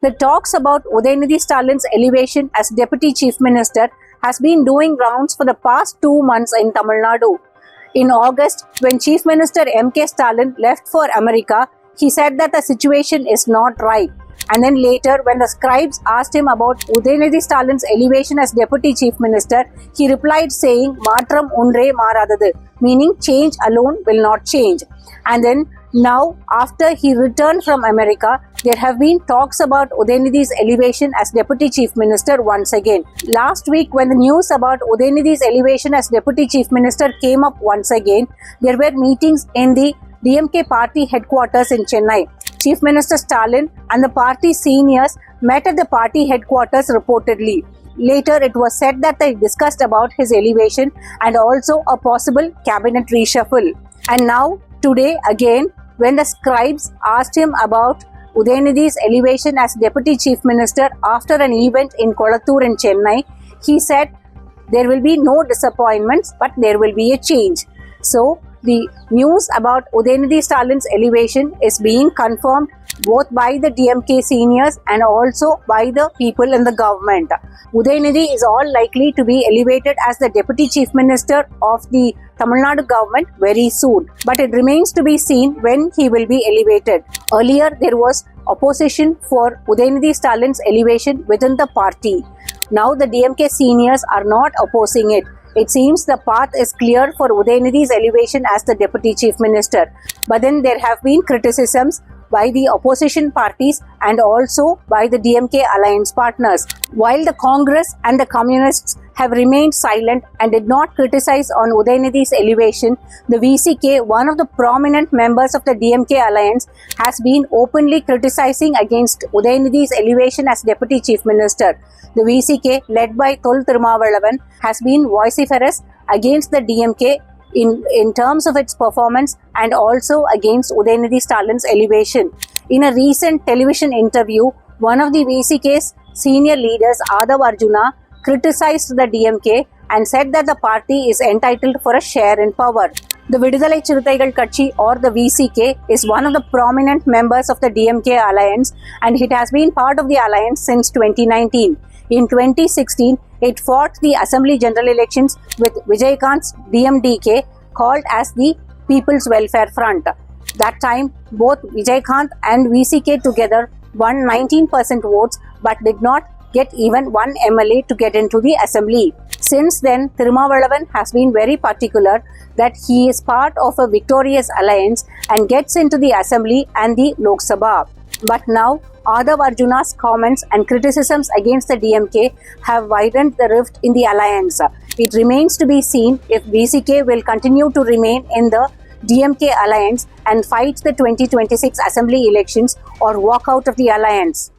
The talks about Udayanidhi Stalin's elevation as Deputy Chief Minister has been doing rounds for the past 2 months in Tamil Nadu. In August, when Chief Minister M.K. Stalin left for America, he said that the situation is not right. And then later, when the scribes asked him about Udayanidhi Stalin's elevation as Deputy Chief Minister, he replied saying, Matram Undre Maradadu, meaning change alone will not change. And then now, after he returned from America, there have been talks about Udayanidhi's elevation as Deputy Chief Minister once again. Last week, when the news about Udayanidhi's elevation as Deputy Chief Minister came up once again, there were meetings in the DMK party headquarters in Chennai. Chief Minister Stalin and the party seniors met at the party headquarters reportedly. Later, it was said that they discussed about his elevation and also a possible cabinet reshuffle. And now, today again, when the scribes asked him about Udayanidhi's elevation as Deputy Chief Minister after an event in Kolattur in Chennai, he said there will be no disappointments, but there will be a change. So, the news about Udayanidhi Stalin's elevation is being confirmed both by the DMK seniors and also by the people in the government. Udayanidhi is all likely to be elevated as the Deputy Chief Minister of the Tamil Nadu government very soon. But it remains to be seen when he will be elevated. Earlier, there was opposition for Udayanidhi Stalin's elevation within the party. Now the DMK seniors are not opposing it. It seems the path is clear for Udayanidhi's elevation as the Deputy Chief Minister. But then there have been criticisms by the opposition parties and also by the DMK alliance partners. While the Congress and the Communists have remained silent and did not criticize on Udayanidhi's elevation, the VCK, one of the prominent members of the DMK alliance, has been openly criticizing against Udayanidhi's elevation as Deputy Chief Minister. The VCK, led by Thol Thirumavalavan, has been vociferous against the DMK in terms of its performance and also against Udayanidhi Stalin's elevation. In a recent television interview, one of the VCK's senior leaders, Adav Arjuna, criticized the DMK and said that the party is entitled for a share in power. The Vidudalai Chirutaigal Katchi, or the VCK, is one of the prominent members of the DMK alliance and it has been part of the alliance since 2019. In 2016, it fought the Assembly General Elections with Vijayakant's DMDK, called as the People's Welfare Front. That time, both Vijayakant and VCK together won 19% votes but did not get even one MLA to get into the assembly. Since then, Thirumavalavan has been very particular that he is part of a victorious alliance and gets into the assembly and the Lok Sabha. But now, Adav Arjuna's comments and criticisms against the DMK have widened the rift in the alliance. It remains to be seen if VCK will continue to remain in the DMK alliance and fight the 2026 assembly elections or walk out of the alliance.